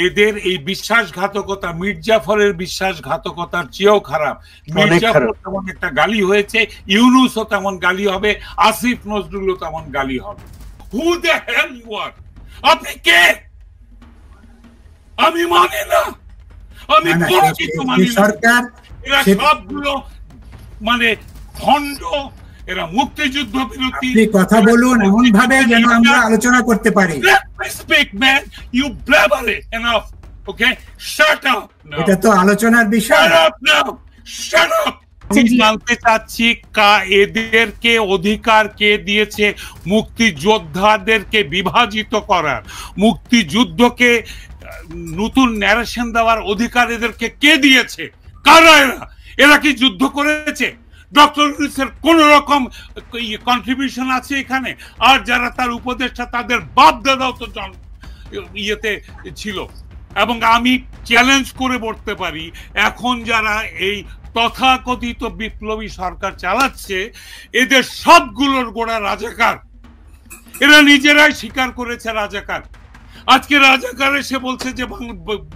এদের এই বিশ্বাসঘাতকতা, মির্জাফরের বিশ্বাসঘাতকতার চেয়েও খারাপ। মির্জাফর তেমন একটা গালি হয়েছে, ইউনূসও তেমন গালি হবে, আসিফ নজরুলও তেমন গালি হবে। Who the hell you are? আপনি কে? আমি মানি না, আমি পরিচিত মানি না। সরকার এরা সবগুলো মানে ভণ্ড, এরা মুক্তিযুদ্ধ বিরোধী। কথা বলুন এমন ভাবে যেন আমরা আলোচনা করতে পারি। Speak, man. You blabber enough. Okay? Shut up. এটা তো আলোচনার বিষয়। Shut up now. Shut up. জানতে চাচ্ছি এদেরকে অধিকার কে দিয়েছে মুক্তিযোদ্ধাদেরকে বিভাজিত করার, মুক্তিযুদ্ধকে নতুন ন্যারেশন দেওয়ার অধিকার এদেরকে কে দিয়েছে? কারা এরা? এরা কি যুদ্ধ করেছে? ডক্টর ইউনূসের কোন রকম কন্ট্রিবিউশন আছে এখানে? আর যারা তার উপদেষ্টা তাদের বাপ দাদাও তো ইয়েতে ছিল। এবং আমি চ্যালেঞ্জ করে বলতে পারি, এখন যারা এই তথাকথিত বিপ্লবী সরকার চালাচ্ছে এদের সবগুলোর গোড়া রাজাকার। এরা নিজেরাই স্বীকার করেছে রাজাকার। আজকে রাজাকার এসে বলছে যে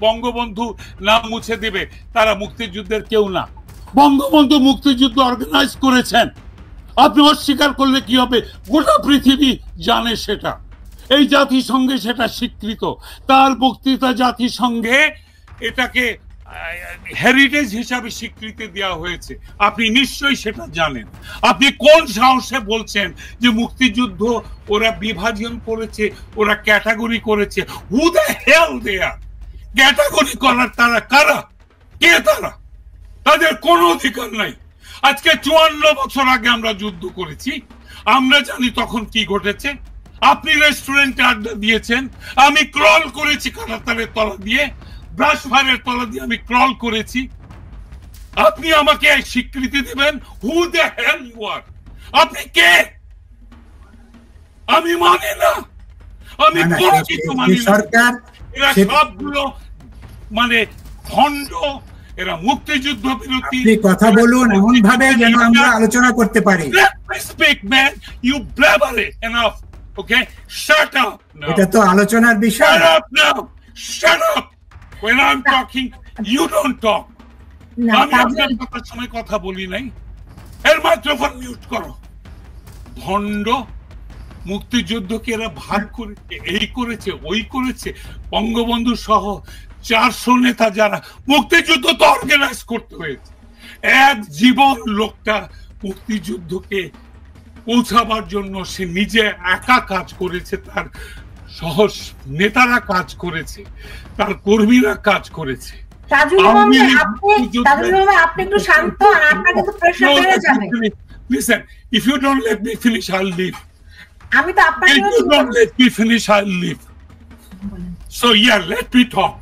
বঙ্গবন্ধু নাম মুছে দেবে, তারা মুক্তিযুদ্ধের কেউ না। বঙ্গবন্ধু মুক্তিযুদ্ধ অর্গানাইজ করেছেন। আপনি অস্বীকার করলে কি হবে? গোটা পৃথিবী জানে সেটা, এই জাতিসংঘে সেটা স্বীকৃত। তার বক্তৃতা জাতিসংঘে এটাকে হেরিটেজ হিসাবে স্বীকৃতি দেওয়া হয়েছে। আপনি নিশ্চয়ই সেটা জানেন। আপনি কোন সাহসে বলছেন যে মুক্তিযুদ্ধ ওরা বিভাজন করেছে, ওরা ক্যাটাগরি করেছে? হু the hell they R? Category করার তারা কারা? কে তারা? তাদের কোনো অধিকার নাই। আজকে 54 বছর আগে আমরা যুদ্ধ করেছি, আমরা জানি তখন কি ঘটেছে। আপনি রেস্টুরেন্টে আড্ডা দিয়েছেন, আমি ক্রল করেছি কাঁটাতারের তলা দিয়ে, ব্রাশ ফায়ারের তলা দিয়ে আমি ক্রল করেছি। আপনি আমাকে স্বীকৃতি দিবেন? Who the hell you are? আপনি কে? আমি মানি না, আমি পরিচিত মানি না। সরকার এরা সবগুলো মানে ভণ্ড, এরা মুক্তিযুদ্ধ বিরোধী। কথা বলুন এমন ভাবে যেন আমরা আলোচনা করতে পারি। Speak, man. You blabber enough. Okay? Shut up now. এটা তো আলোচনার বিষয়। Shut up now. Shut up. When I'm talking, you don't talk. আমি আপনার কথার সময় কথা বলি নাই। এর মাইক্রোফোন মিউট করো। ভণ্ড, মুক্তিযুদ্ধকে এরা ভাগ করেছে, এই করেছে, ওই করেছে। বঙ্গবন্ধু সহ 400 নেতা যারা মুক্তিযুদ্ধ তো অর্গানাইজ করতে হয়েছে। এক জীবন লোকটা মুক্তিযুদ্ধকে পৌঁছাবার জন্য সে নিজে একা কাজ করেছে, তার সহ নেতারা কাজ করেছে, তার কর্মীরা কাজ করেছে। Listen, if you don't let me finish, I'll leave. If you don't let me finish, I'll leave. So yeah, let me talk.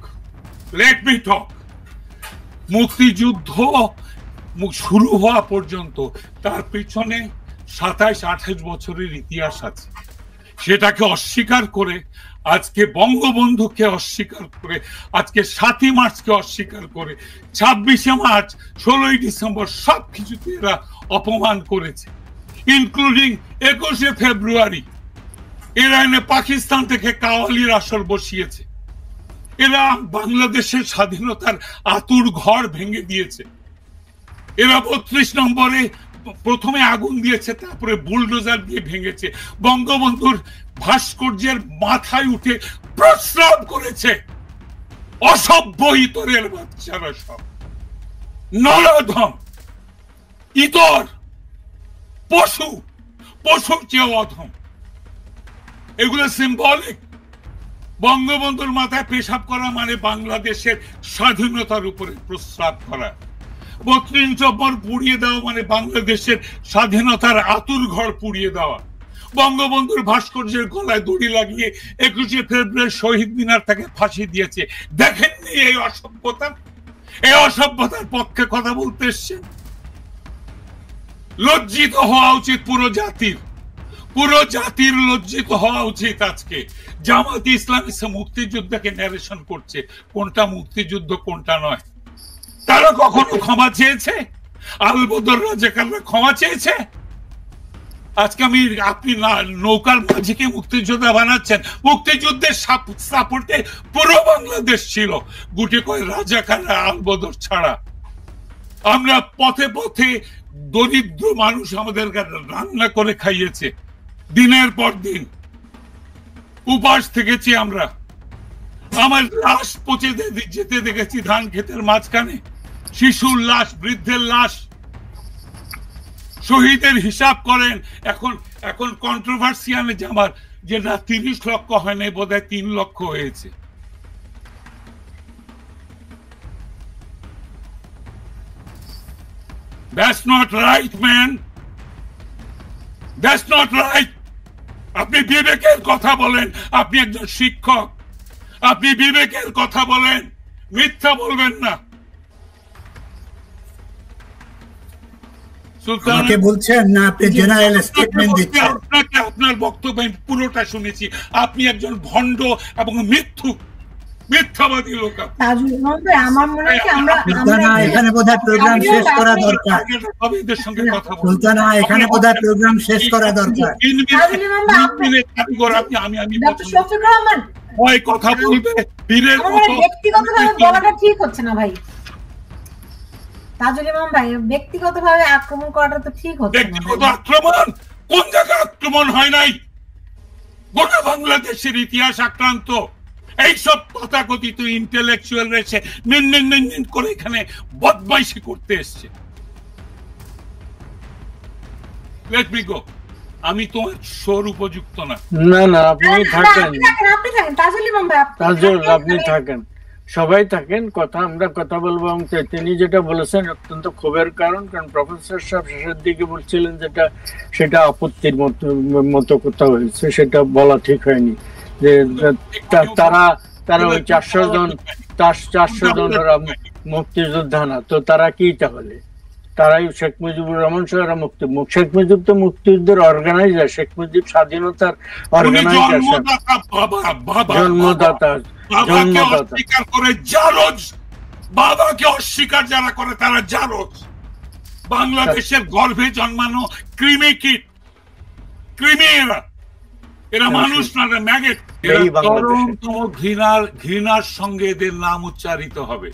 Let me talk. মুক্তিযুদ্ধ শুরু হওয়া পর্যন্ত তার পিছনে 27-28 বছরের ইতিহাস আছে। সেটাকে অস্বীকার করে আজকে বঙ্গবন্ধুকে অস্বীকার করে, আজকে 7ই মার্চকে অস্বীকার করে, 26শে মার্চ, 16ই ডিসেম্বর সবকিছুতে এরা অপমান করেছে, ইনক্লুডিং 21শে ফেব্রুয়ারি। এরা এনে পাকিস্তান থেকে কাওয়ালির আসর বসিয়েছে। এরা বাংলাদেশের স্বাধীনতার আতুর ঘর ভেঙে দিয়েছে। এরা 32 নম্বরে প্রথমে আগুন দিয়েছে, তারপরে বুলডোজার দিয়ে ভেঙেছে। বঙ্গবন্ধুর ভাস্কর্যের মাথায় উঠে প্রস্রাব করেছে। অসভ্য ইতরের বাচ্চারা সব নরধম, ইতর, পশু, পশুর চেয়ে অধম। এগুলো সিম্বলিক। বঙ্গবন্ধুর মাথায় পেশাব করা মানে বাংলাদেশের স্বাধীনতার উপরে প্রস্রাব করা। 32 নম্বর পুড়িয়ে দেওয়া মানে বাংলাদেশের স্বাধীনতার আতুর ঘর পুড়িয়ে দেওয়া। বঙ্গবন্ধুর ভাস্কর্যের গলায় দড়ি লাগিয়ে 21শে ফেব্রুয়ারি শহীদ মিনার তাকে ফাঁসি দিয়েছে। দেখেননি এই অসভ্যতা? এই অসভ্যতার পক্ষে কথা বলতে এসছেন? লজ্জিত হওয়া উচিত পুরো জাতির। পুরো জাতির লজ্জিত হওয়া উচিত। আজকে জামাত ইসলামী মুক্তিযুদ্ধকে ন্যারেশন করছে, কোনটা মুক্তিযুদ্ধ কোনটা নয়। তারা কখনো ক্ষমা চেয়েছে? আল বদর রাজাকাররা ক্ষমা চেয়েছে? আজকে আপনি নৌকার মাঝিকে মুক্তিযোদ্ধা বানাচ্ছেন। মুক্তিযুদ্ধের সাপোর্টে পুরো বাংলাদেশ ছিল, গুটি কয় রাজাকাররা আলবদর ছাড়া। আমরা পথে পথে দরিদ্র মানুষ আমাদের রান্না করে খাইয়েছে, দিনের পর দিন উপাস থেকেছি আমরা। আমার লাশ পচে যেতে দেখেছি ধান ক্ষেতের মাঝখানে, শিশুর লাশ, বৃদ্ধের লাশ। শহীদের হিসাব করেন। এখন কন্ট্রোভার্সি আনে যে আমার যে না 30 লক্ষ হয় নাই, বোধহয় 3 লক্ষ হয়েছে। That's not right, man. That's not right. আপনি বিবেকের কথা বলেন, আপনি একজন শিক্ষক, আপনি বিবেকের কথা বলেন, মিথ্যা বলবেন না। আমাকে বলছেন না, আপনি জেনারেল স্টেটমেন্ট দিচ্ছেন। আপনার বক্তব্য পুরোটা শুনেছি। আপনি একজন ভণ্ড এবং মিথ্যাবাদী লোক। আমার মনে হয় আমরা এখানে বোধহয় প্রোগ্রাম শেষ করা দরকার। এদের সঙ্গে কথা বলুন। সুলতানা, এখানে বোধহয় প্রোগ্রাম শেষ করা দরকার। কথা বলবে বীরের মতো। ব্যক্তিগতভাবে বলাটা ঠিক হচ্ছে না ভাই। তাজুল ইমাম ভাই, ব্যক্তিগতভাবে আক্রমণ করাটা তো ঠিক হচ্ছে না। ব্যক্তিগত আক্রমণ কোন জায়গায় আক্রমণ হয় নাই? গোটা বাংলাদেশের ইতিহাস আক্রান্ত। এইসব তথাকথিত ইন্টেলেকচুয়াল রয়েছে নিন করে এখানে বদমাইশি করতে এসছে। Let me go. আমি তোমার শোর উপযুক্ত না। না আপনি থাকেন, তাজুল ইমাম ভাই, আপনি থাকেন, সবাই থাকেন। আমরা কথা বলবো। এবং তিনি যেটা বলেছেন অত্যন্ত ক্ষোভের কারণ প্রফেসর সাহেব শেষের দিকে বলছিলেন সেটা আপত্তির মতো কথা হয়েছে, সেটা বলা ঠিক হয়নি। যে তারা ওই 400 জন ওরা মুক্তিযোদ্ধা না, তো তারা কি? তাহলে তারাই শেখ মুজিবুর রহমান সাহেব শেখ মুজিব তো মুক্তিযুদ্ধের অর্গানাইজার, শেখ মুজিব স্বাধীনতার অর্গানাইজার, জন্মদাতা। বাবাকে অস্বীকার যারা করে তারা জারজ। বাংলাদেশের গর্ভে জন্মানো ক্রিমিরা, এরা মানুষ না, ম্যাগেট। চরমতম ঘৃণার সঙ্গে এদের নাম উচ্চারিত হবে।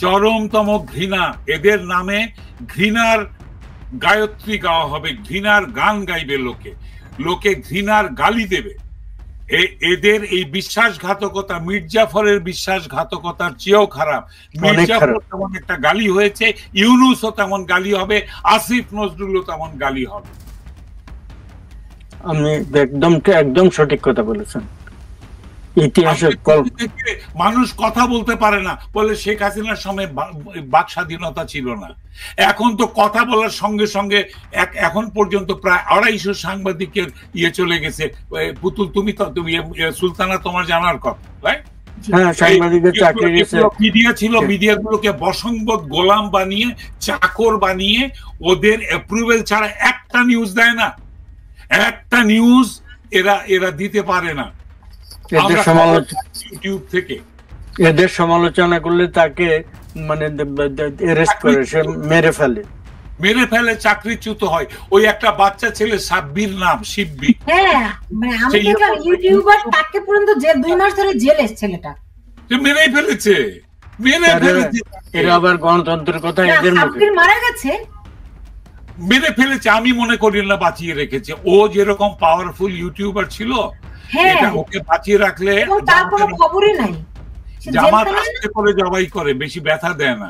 চরমতম ঘৃণা, এদের নামে ঘৃণার গায়ত্রী গাওয়া হবে, ঘৃণার গান গাইবে লোকে ঘৃণার গালি দেবে। এদের এই বিশ্বাসঘাতকতা মির্জাফরের বিশ্বাসঘাতকতার চেয়েও খারাপ। মির্জাফর তেমন একটা গালি হয়েছে, ইউনূসও তেমন গালি হবে, আসিফ নজরুলও তেমন গালি হবে। আমি একদম সঠিক কথা বলেছেন। ইতিহাসের মানুষ কথা বলতে পারে না বলে শেখ হাসিনার সময় বাক স্বাধীনতা ছিল না। এখন তো কথা বলার সঙ্গে সঙ্গে এখন পর্যন্ত প্রায় 250 সাংবাদিকের চলে গেছে। পুতুল, তুমি সুলতানা, তোমার জানার কথা, মিডিয়া ছিল, মিডিয়াগুলোকে বসংবদ গোলাম বানিয়ে, চাকর বানিয়ে, ওদের অ্যাপ্রুভেল ছাড়া একটা নিউজ দেয় না, একটা নিউজ এরা দিতে পারে না। ইউটিউব থেকে এদের সমালোচনা করলে তাকে অ্যারেস্ট করে, সে মেরে ফেলে, চাকরিচ্যুত হয়। ওই একটা বাচ্চা ছেলে, সাব্বির নাম, শিব্বি, আমি দেখলাম ইউটিউবার, তাকে পর্যন্ত 2 মাস ধরে জেলে, ছেলেটা মেরেই ফেলেছে। এরা আবার গণতন্ত্রের কথা এদের মুখে। মারা গেছে, মেরে ফেলেছে। আমি মনে করি না বাঁচিয়ে রেখেছে। ও যেরকম পাওয়ারফুল ইউটিউবার ছিল, ওকে বাঁচিয়ে রাখলে খবরই নাই। জামাত আস্তে করে জবাই করে, বেশি ব্যথা দেয় না,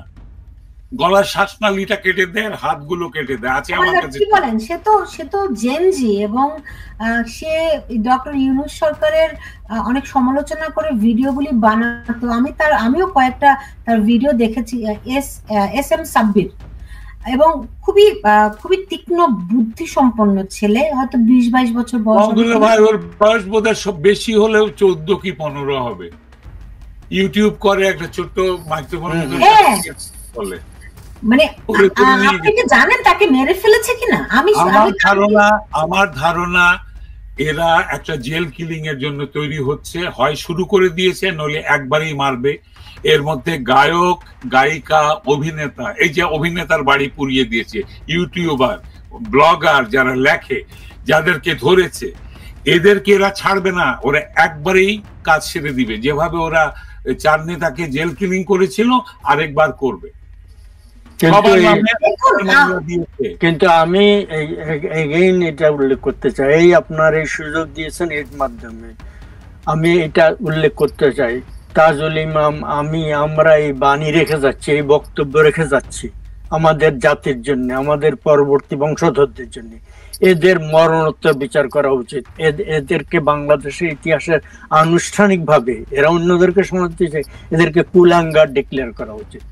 গলার শ্বাসনালীটা কেটে দেয়, হাতগুলো কেটে দেয়। আছে আমার কাছে। কি বলেন, সে তো জেনজি, এবং সে ডক্টর ইউনূস সরকারের অনেক সমালোচনা করে ভিডিওগুলি বানাতো। আমিও কয়েকটা তার ভিডিও দেখেছি। এস এম সাব্বির, এবং খুবই তীক্ষ্ণ বুদ্ধি সম্পন্ন ছেলে, হয়তো 20-22 বছর বয়স। ভাই, ওর বয়স বোধহয় সব বেশি হলেও 14 কি 15 হবে। ইউটিউব করে, একটা ছোট্ট মাইক্রোফোন বলে। আপনি কি জানেন তাকে মেরে ফেলেছে কিনা? আমার ধারণা এরা একটা জেল কিলিং এর জন্য তৈরি হচ্ছে, হয় শুরু করে দিয়েছে, নইলে একবারই মারবে। এর মধ্যে গায়ক, গায়িকা, অভিনেতা, এই যে অভিনেতার বাড়ি পুড়িয়ে দিয়েছে, ইউটিউবার, ব্লগার যারা লেখে, যাদেরকে ধরেছে, এদেরকে এরা ছাড়বে না, ওরা একবারেই কাজ সেরে দিবে। যেভাবে ওরা 4 নেতাকে জেল কিলিং করেছিল আরেকবার করবে। কিন্তু আমি এগেইন এটা উল্লেখ করতে চাই, এই আপনার এই সুযোগ দিয়েছেন এর মাধ্যমে আমি এটা উল্লেখ করতে চাই, তাজুল ইমাম আমরা এই বাণী রেখে যাচ্ছি, এই বক্তব্য রেখে যাচ্ছি আমাদের জাতির জন্য, আমাদের পরবর্তী বংশধরদের জন্য। এদের মরণোত্তর বিচার করা উচিত। এদেরকে বাংলাদেশের ইতিহাসের আনুষ্ঠানিকভাবে, এরা অন্যদেরকে শোনাতে চাই, এদেরকে কুলাঙ্গার ডিক্লেয়ার করা উচিত।